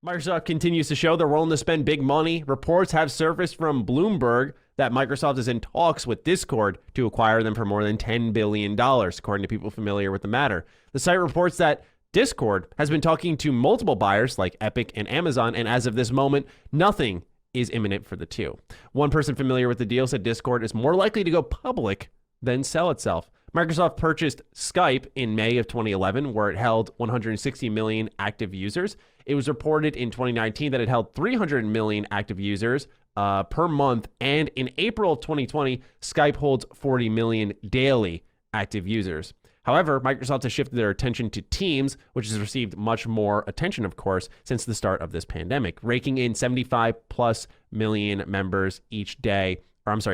Microsoft continues to show they're willing to spend big money. Reports have surfaced from Bloomberg that Microsoft is in talks with Discord to acquire them for more than $10 billion, according to people familiar with the matter. The site reports that Discord has been talking to multiple buyers like Epic and Amazon, and as of this moment, nothing is imminent for the two. One person familiar with the deal said Discord is more likely to go public than sell itself. Microsoft purchased Skype in May of 2011, where it held 160 million active users. It was reported in 2019 that it held 300 million active users per month. And in April of 2020, Skype holds 40 million daily active users. However, Microsoft has shifted their attention to Teams, which has received much more attention, of course, since the start of this pandemic, raking in 75 plus million members each day.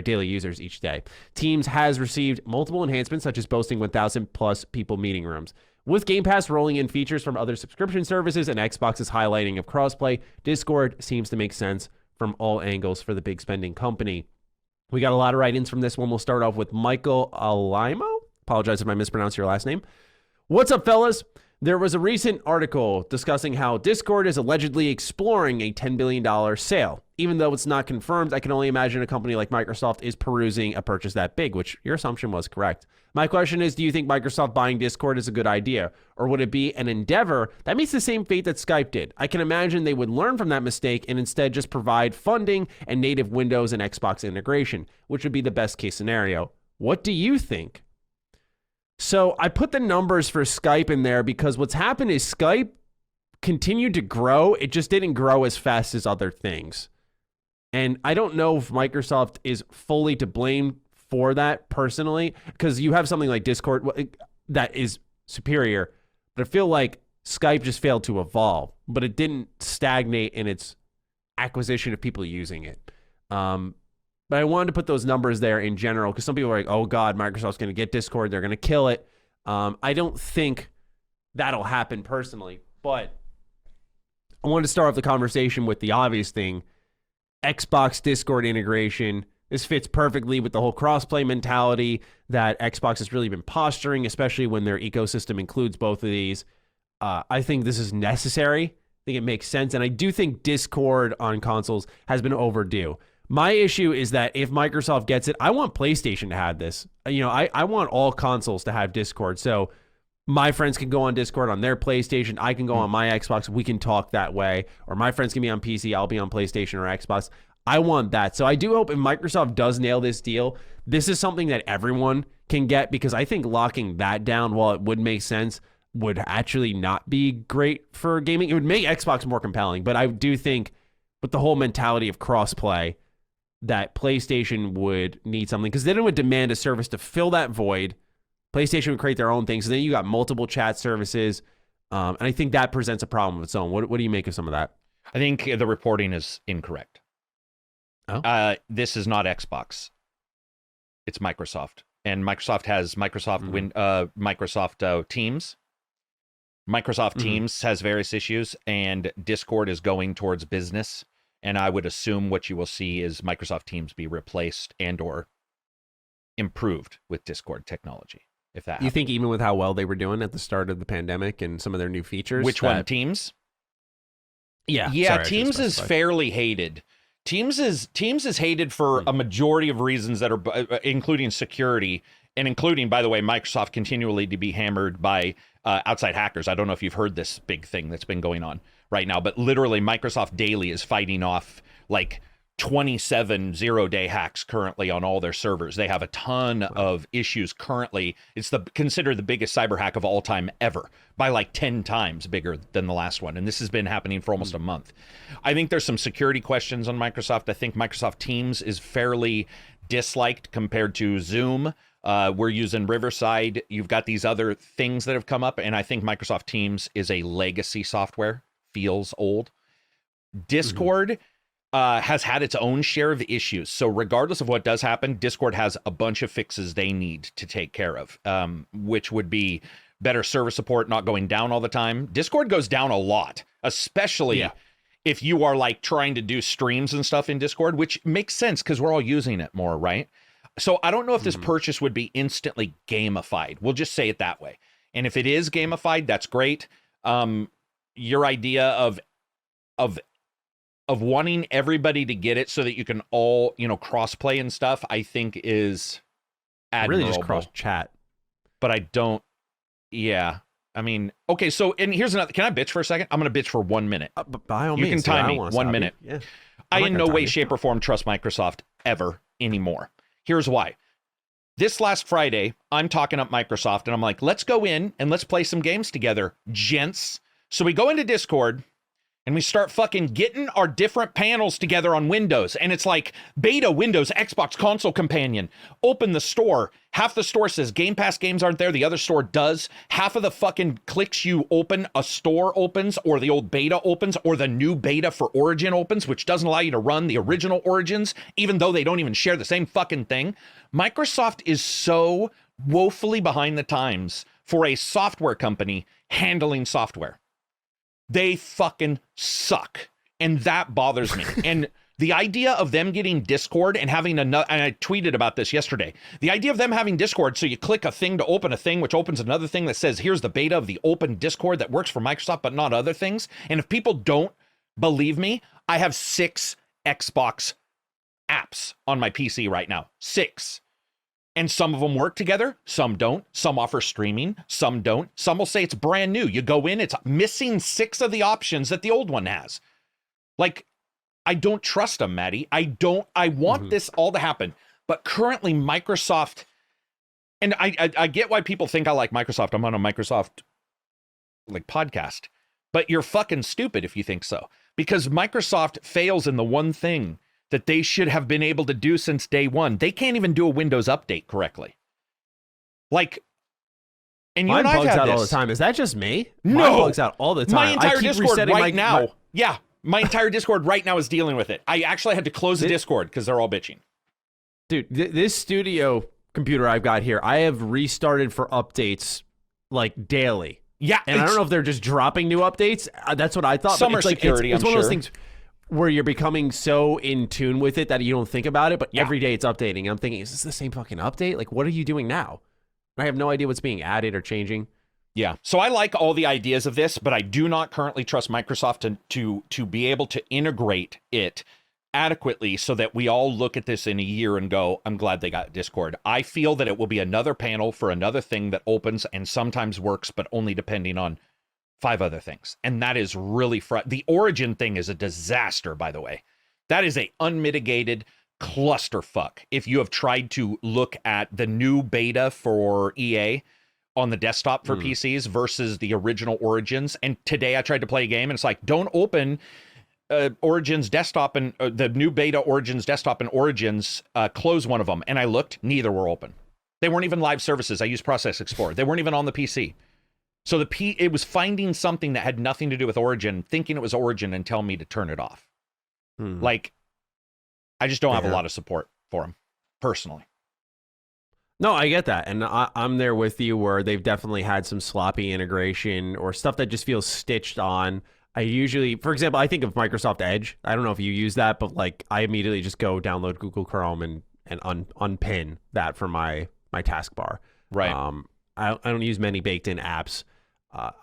Daily users each day. Teams has received multiple enhancements, such as boasting 1,000 plus people meeting rooms. With Game Pass rolling in features from other subscription services and Xbox's highlighting of crossplay, Discord seems to make sense from all angles for the big spending company. We got a lot of write-ins from this one. We'll start off with Michael Alimo. Apologize if I mispronounce your last name. What's up, fellas? There was a recent article discussing how Discord is allegedly exploring a $10 billion sale. Even though it's not confirmed, I can only imagine a company like Microsoft is perusing a purchase that big, which your assumption was correct. My question is, do you think Microsoft buying Discord is a good idea? Or would it be an endeavor that meets the same fate that Skype did? I can imagine they would learn from that mistake and instead just provide funding and native Windows and Xbox integration, which would be the best case scenario. What do you think? So I put the numbers for Skype in there because what's happened is Skype continued to grow. It just didn't grow as fast as other things. And I don't know if Microsoft is fully to blame for that personally, because you have something like Discord that is superior, but I feel like Skype just failed to evolve, but it didn't stagnate in its acquisition of people using it. But I wanted to put those numbers there in general because some people are like, oh God, Microsoft's going to get Discord. They're going to kill it. I don't think that'll happen personally, but I wanted to start off the conversation with the obvious thing. Xbox Discord integration. This fits perfectly with the whole crossplay mentality that Xbox has really been posturing, especially when their ecosystem includes both of these. I think this is necessary. I think it makes sense. And I do think Discord on consoles has been overdue. My issue is that if Microsoft gets it, I want PlayStation to have this. I want all consoles to have Discord. So my friends can go on Discord on their PlayStation. I can go on my Xbox. We can talk that way. Or my friends can be on PC. I'll be on PlayStation or Xbox. I want that. So I do hope if Microsoft does nail this deal, this is something that everyone can get, because I think locking that down, while it would make sense, would actually not be great for gaming. It would make Xbox more compelling. But I do think with the whole mentality of crossplay, that PlayStation would need something, because then it would demand a service to fill that void. PlayStation would create their own thing. So then you got multiple chat services. And I think that presents a problem of its own. What do you make of some of that? I think the reporting is incorrect. Oh? This is not Xbox. It's Microsoft. And Microsoft has Microsoft Teams. Microsoft Teams has various issues, and Discord is going towards business. And I would assume what you will see is Microsoft Teams be replaced and or improved with Discord technology. If that happens. You think even with how well they were doing at the start of the pandemic and some of their new features? Which one? Teams? Yeah. Yeah, sorry, Teams is fairly hated. Teams is hated for a majority of reasons that are including security and including, by the way, Microsoft continually to be hammered by outside hackers. I don't know if you've heard this big thing that's been going on right now, but literally Microsoft Daily is fighting off like 27 zero-day hacks currently on all their servers. They have a ton of issues currently. It's considered the biggest cyber hack of all time ever, by like 10 times bigger than the last one. And this has been happening for almost a month. I think there's some security questions on Microsoft. I think Microsoft Teams is fairly disliked compared to Zoom. We're using Riverside. You've got these other things that have come up, and I think Microsoft Teams is a legacy software, feels old. Discord has had its own share of issues. So regardless of what does happen, Discord has a bunch of fixes they need to take care of, which would be better server support, not going down all the time. Discord goes down a lot, especially if you are like trying to do streams and stuff in Discord, which makes sense because we're all using it more, right? So I don't know if this purchase would be instantly gamified. We'll just say it that way. And if it is gamified, that's great. Your idea of of wanting everybody to get it so that you can all, cross play and stuff, I think is admirable. Really just cross chat. But I don't. Yeah. I mean, okay. So, and here's another. Can I bitch for a second? I'm going to bitch for 1 minute. But by all you means, can time me 1 minute. Yeah. I in no way, shape, or form trust Microsoft ever anymore. Here's why. This last Friday, I'm talking up Microsoft and I'm like, let's go in and let's play some games together, gents. So we go into Discord and we start fucking getting our different panels together on Windows. And it's like beta, Windows, Xbox console companion. Open the store. Half the store says Game Pass games aren't there. The other store does. Half of the fucking clicks you open, a store opens, or the old beta opens, or the new beta for Origin opens, which doesn't allow you to run the original Origins, even though they don't even share the same fucking thing. Microsoft is so woefully behind the times for a software company handling software. They fucking suck. And that bothers me. And the idea of them getting Discord and having another, and I tweeted about this yesterday, the idea of them having Discord, so you click a thing to open a thing, which opens another thing that says, here's the beta of the open Discord that works for Microsoft, but not other things. And if people don't believe me, I have 6 Xbox apps on my PC right now. 6. And some of them work together, some don't. Some offer streaming, some don't. Some will say it's brand new. You go in, it's missing 6 of the options that the old one has. Like, I don't trust them, Maddie. I want this all to happen. But currently, Microsoft, and I get why people think I like Microsoft. I'm on a Microsoft, podcast. But you're fucking stupid if you think so. Because Microsoft fails in the one thing that they should have been able to do since day one. They can't even do a Windows update correctly. And you Mine and I've bugs had out this. all the time. Is that just me? No. Mine bugs out all the time. My entire I keep Discord resetting right now. Yeah, my entire Discord right now is dealing with it. I actually had to close the Discord because they're all bitching. Dude, this studio computer I've got here, I have restarted for updates daily. Yeah, and I don't know if they're just dropping new updates. That's what I thought. Some but are it's security, It's I'm one of those sure. things where you're becoming so in tune with it that you don't think about it, but every day it's updating. And I'm thinking, is this the same fucking update? What are you doing now? I have no idea what's being added or changing. Yeah. So I like all the ideas of this, but I do not currently trust Microsoft to be able to integrate it adequately so that we all look at this in a year and go, I'm glad they got Discord. I feel that it will be another panel for another thing that opens and sometimes works, but only depending on 5 other things. And that is really the Origin thing is a disaster, by the way. That is a unmitigated clusterfuck. If you have tried to look at the new beta for EA on the desktop for PCs versus the original Origins. And today I tried to play a game and it's like, don't open Origins desktop and the new beta Origins desktop and Origins, close one of them. And I looked, neither were open. They weren't even live services. I used Process Explorer. They weren't even on the PC. So it was finding something that had nothing to do with Origin, thinking it was Origin and telling me to turn it off. I just don't have a lot of support for them, personally. No, I get that. And I'm there with you where they've definitely had some sloppy integration or stuff that just feels stitched on. I usually, for example, I think of Microsoft Edge. I don't know if you use that, but I immediately just go download Google Chrome and unpin that from my taskbar. Right. I don't use many baked in apps.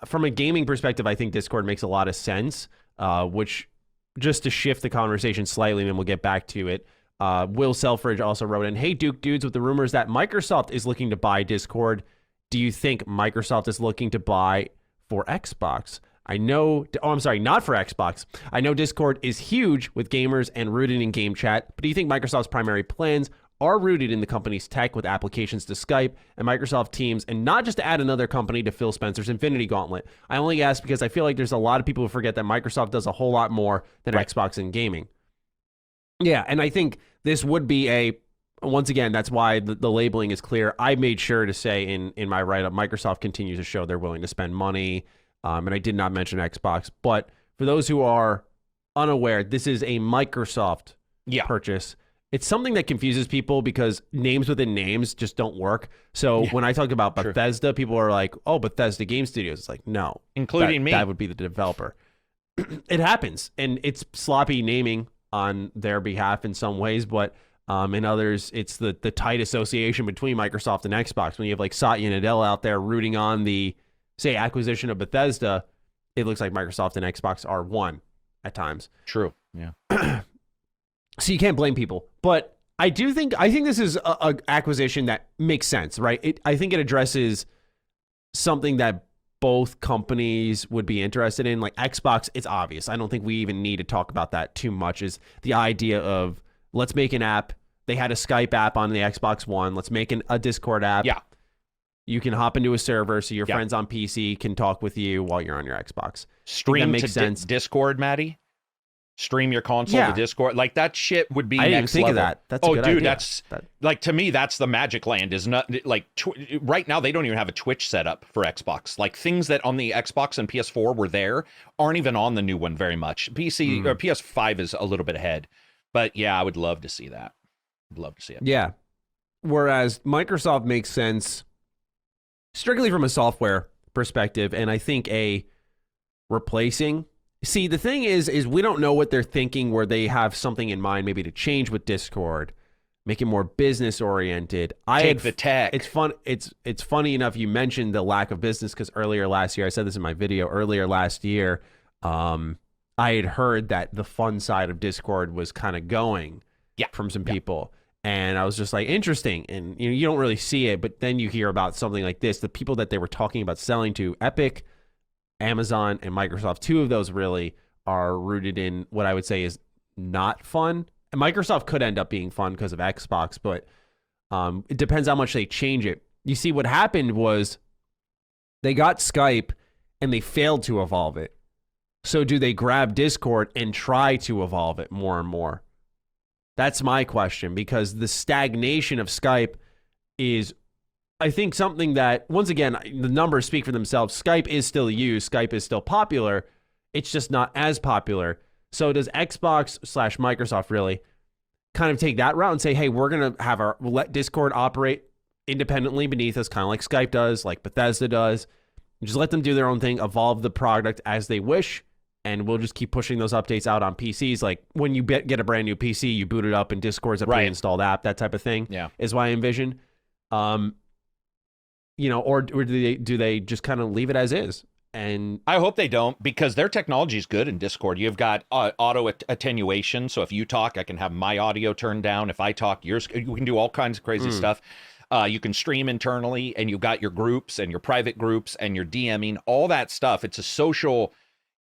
From a gaming perspective, I think Discord makes a lot of sense, which just to shift the conversation slightly, and then we'll get back to it. Will Selfridge also wrote in, hey, Duke Dudes, with the rumors that Microsoft is looking to buy Discord, do you think Microsoft is looking to buy for Xbox? I'm sorry, not for Xbox. I know Discord is huge with gamers and rooted in game chat, but do you think Microsoft's primary plans are rooted in the company's tech with applications to Skype and Microsoft Teams, and not just to add another company to Phil Spencer's Infinity Gauntlet? I only ask because I feel like there's a lot of people who forget that Microsoft does a whole lot more than Xbox in gaming. Yeah, and I think this would be once again, that's why the labeling is clear. I made sure to say in my write-up, Microsoft continues to show they're willing to spend money, and I did not mention Xbox. But for those who are unaware, this is a Microsoft purchase. It's something that confuses people because names within names just don't work. So when I talk about Bethesda, people are like, oh, Bethesda Game Studios. It's like, no. Including me. That would be the developer. It happens, and it's sloppy naming on their behalf in some ways, but in others, it's the tight association between Microsoft and Xbox. When you have Satya Nadella out there rooting on the, say, acquisition of Bethesda, it looks like Microsoft and Xbox are one. at times. True. Yeah. So you can't blame people. But I think this is a acquisition that makes sense, right? I think it addresses something that both companies would be interested in. Like Xbox, it's obvious. I don't think we even need to talk about that too much, is the idea of let's make an app. They had a Skype app on the Xbox One. Let's make a Discord app. Yeah. You can hop into a server so your Yeah. friends on PC can talk with you while you're on your Xbox. Stream makes to sense. Discord, Maddie. Stream your console to Discord. Like that shit would be I didn't even next think level. of that. That's a good dude, idea. like to me, that's the magic land. Is not like right now they don't even have a Twitch setup for Xbox. Like things that on the Xbox and PS4 were there aren't even on the new one very much. PC or PS5 is a little bit ahead, but yeah, I would love to see that. I'd love to see it. Yeah. Whereas Microsoft makes sense strictly from a software perspective, and I think replacing. See, the thing is we don't know what they're thinking, where they have something in mind, maybe to change with Discord, make it more business oriented. Take the tech. It's fun. It's funny enough you mentioned the lack of business, because earlier last year, I said this in my video. Earlier last year, I had heard that the fun side of Discord was kind of going from some people. And I was just like, interesting. And you don't really see it, but then you hear about something like this. The people that they were talking about selling to, Epic, Amazon, and Microsoft, two of those really are rooted in what I would say is not fun. And Microsoft could end up being fun because of Xbox, but it depends how much they change it. You see, what happened was they got Skype and they failed to evolve it. So do they grab Discord and try to evolve it more and more? That's my question, because the stagnation of Skype is, I think, something that, once again, the numbers speak for themselves. Skype is still used. Skype is still popular. It's just not as popular. So does Xbox/Microsoft really kind of take that route and say, hey, we're going to we'll let Discord operate independently beneath us, kind of like Skype does, like Bethesda does. Just let them do their own thing, evolve the product as they wish, and we'll just keep pushing those updates out on PCs. Like when you get a brand new PC, you boot it up and Discord's a pre-installed app, that type of thing. Yeah. Is what I envision. Or do they just kind of leave it as is? And I hope they don't, because their technology is good in Discord. You've got auto attenuation, so if you talk, I can have my audio turned down. If I talk, yours. You can do all kinds of crazy stuff. You can stream internally, and you've got your groups and your private groups and your DMing, all that stuff. It's a social.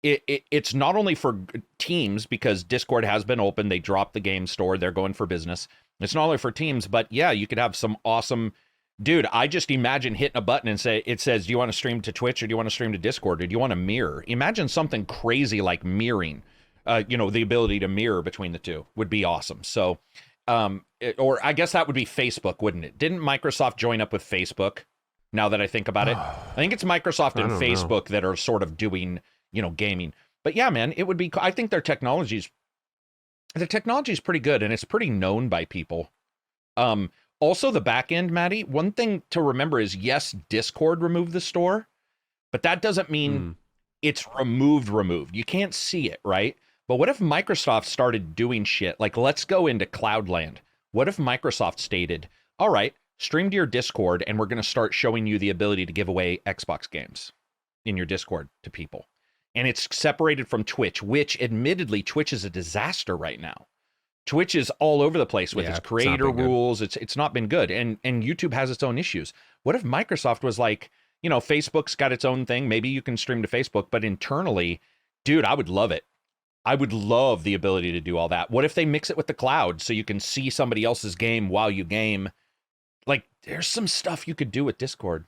It's not only for teams, because Discord has been open. They dropped the game store. They're going for business. It's not only for teams, but yeah, you could have some awesome. Dude, I just imagine hitting a button and it says, do you want to stream to Twitch, or do you want to stream to Discord, or do you want to mirror? Imagine something crazy like mirroring. The ability to mirror between the two would be awesome. So, or I guess that would be Facebook, wouldn't it? Didn't Microsoft join up with Facebook? Now that I think about it, I think it's Microsoft and Facebook that are sort of doing, gaming. But yeah, man, it would be. I think the technology is pretty good, and it's pretty known by people. Also, the back end, Maddie, one thing to remember is, yes, Discord removed the store, but that doesn't mean it's removed. You can't see it, right? But what if Microsoft started doing shit? Like, let's go into Cloudland. What if Microsoft stated, all right, stream to your Discord, and we're going to start showing you the ability to give away Xbox games in your Discord to people. And it's separated from Twitch, which admittedly, Twitch is a disaster right now. Twitch is all over the place with its creator rules. It's not been good. And YouTube has its own issues. What if Microsoft was like, Facebook's got its own thing. Maybe you can stream to Facebook, but internally, dude, I would love it. I would love the ability to do all that. What if they mix it with the cloud so you can see somebody else's game while you game? Like, there's some stuff you could do with Discord.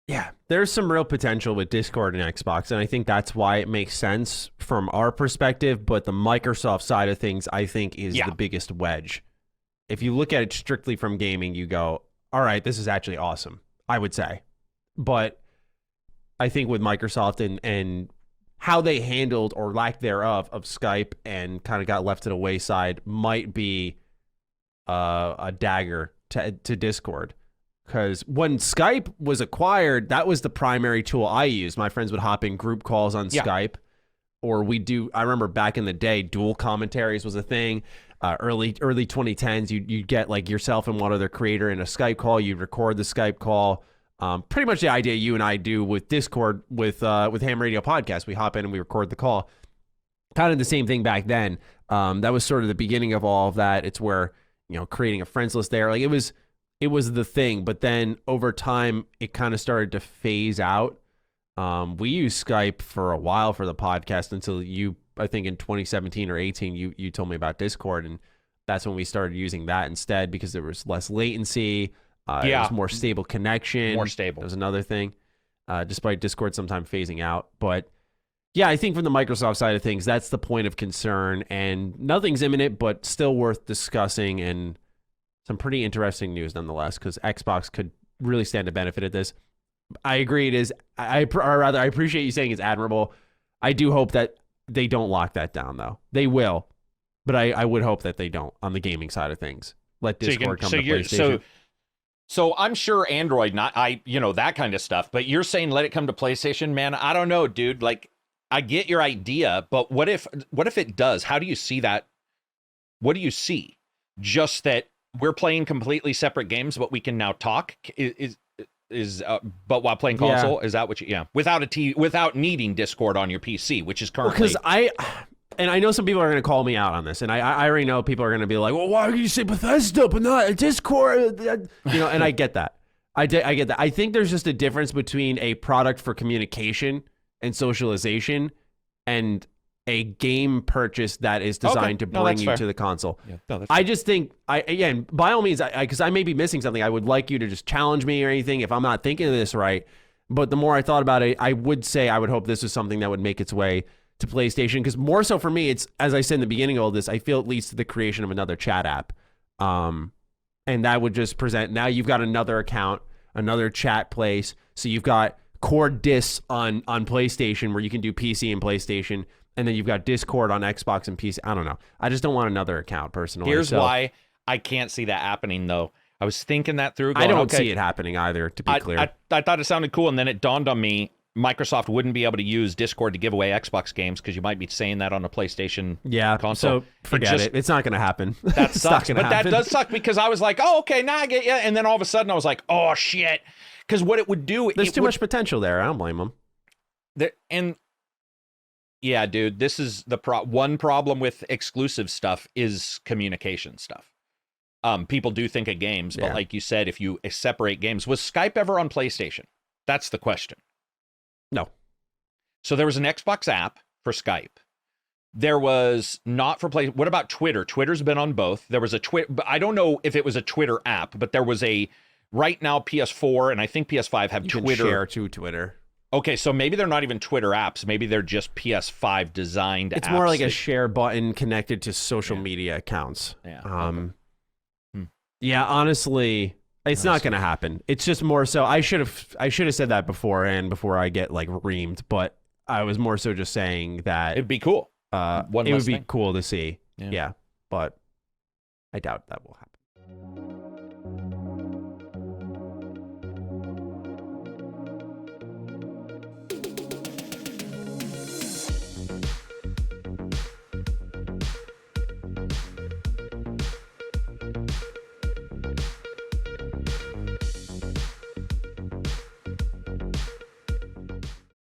Yeah, there's some real potential with Discord and Xbox, and I think that's why it makes sense from our perspective, but the Microsoft side of things, I think, is the biggest wedge. If you look at it strictly from gaming, you go, all right, this is actually awesome, I would say. But I think with Microsoft and how they handled, or lack thereof, of Skype and kind of got left to the wayside might be a dagger to Discord. Because when Skype was acquired, that was the primary tool I used. My friends would hop in group calls on Skype, or I remember back in the day, dual commentaries was a thing. Early 2010s, you'd get like yourself and one other creator in a Skype call. You'd record the Skype call. Pretty much the idea you and I do with Discord with Ham Radio Podcast. We hop in and we record the call. kind of the same thing back then. That was sort of the beginning of all of that. It's where, creating a friends list there, like it was the thing. But then over time, it kind of started to phase out. We used Skype for a while for the podcast until I think in 2017 or 18, you told me about Discord, and that's when we started using that instead because there was less latency. It was more stable connection. More stable. That was another thing, despite Discord sometimes phasing out. But yeah, I think from the Microsoft side of things, that's the point of concern, and nothing's imminent, but still worth discussing, and some pretty interesting news nonetheless, because Xbox could really stand to benefit at this. I agree it is, I appreciate you saying it's admirable. I do hope that they don't lock that down, though. They will, but I would hope that they don't on the gaming side of things. Let Discord come to PlayStation. So I'm sure Android, that kind of stuff, but you're saying let it come to PlayStation, man. I don't know, dude. Like, I get your idea, but what if it does? How do you see that? What do you see? Just that we're playing completely separate games, but we can now talk but while playing console, is that what without needing Discord on your PC, which is currently. Because I know some people are going to call me out on this, and I already know people are going to be like, well, why do you say Bethesda but not Discord? And I get that. I get that. I think there's just a difference between a product for communication and socialization and a game purchase that is designed to bring you to the console. Yeah, I just think, again, by all means, because I may be missing something, I would like you to just challenge me or anything if I'm not thinking of this right. But the more I thought about it, I would say I would hope this is something that would make its way to PlayStation, because more so for me, it's, as I said in the beginning of all this, I feel it leads to the creation of another chat app. And that would just present, now you've got another account, another chat place. So you've got core discs on PlayStation where you can do PC and PlayStation, and then you've got Discord on Xbox and PC. I don't know. I just don't want another account personally. Here's why I can't see that happening, though. I was thinking that through. I don't see it happening either, to be clear. I thought it sounded cool, and then it dawned on me, Microsoft wouldn't be able to use Discord to give away Xbox games because you might be saying that on a PlayStation console. So forget it. It's not going to happen. That sucks. But that does suck, because I was like, oh, okay, now I get you. And then all of a sudden I was like, oh, shit. Because what it would do... There's too much potential there. I don't blame them. Yeah, dude, this is the one problem with exclusive stuff is communication stuff. People do think of games, but like you said, if you separate games... Was Skype ever on PlayStation? That's the question. No. So there was an Xbox app for Skype. There was not for Play. What about Twitter? Twitter's been on both. There was a Twitter. I don't know if it was a Twitter app, but there was a right now PS4 and I think PS5 have Twitter. You can share to Twitter. Okay, so maybe they're not even Twitter apps. Maybe they're just PS5 designed apps. It's more like a share button connected to social media accounts. Yeah. Yeah, honestly, it's not going to happen. It's just more so. I should have said that before I get like reamed, but I was more so just saying that it'd be cool. It would be cool to see. Yeah, but I doubt that will happen.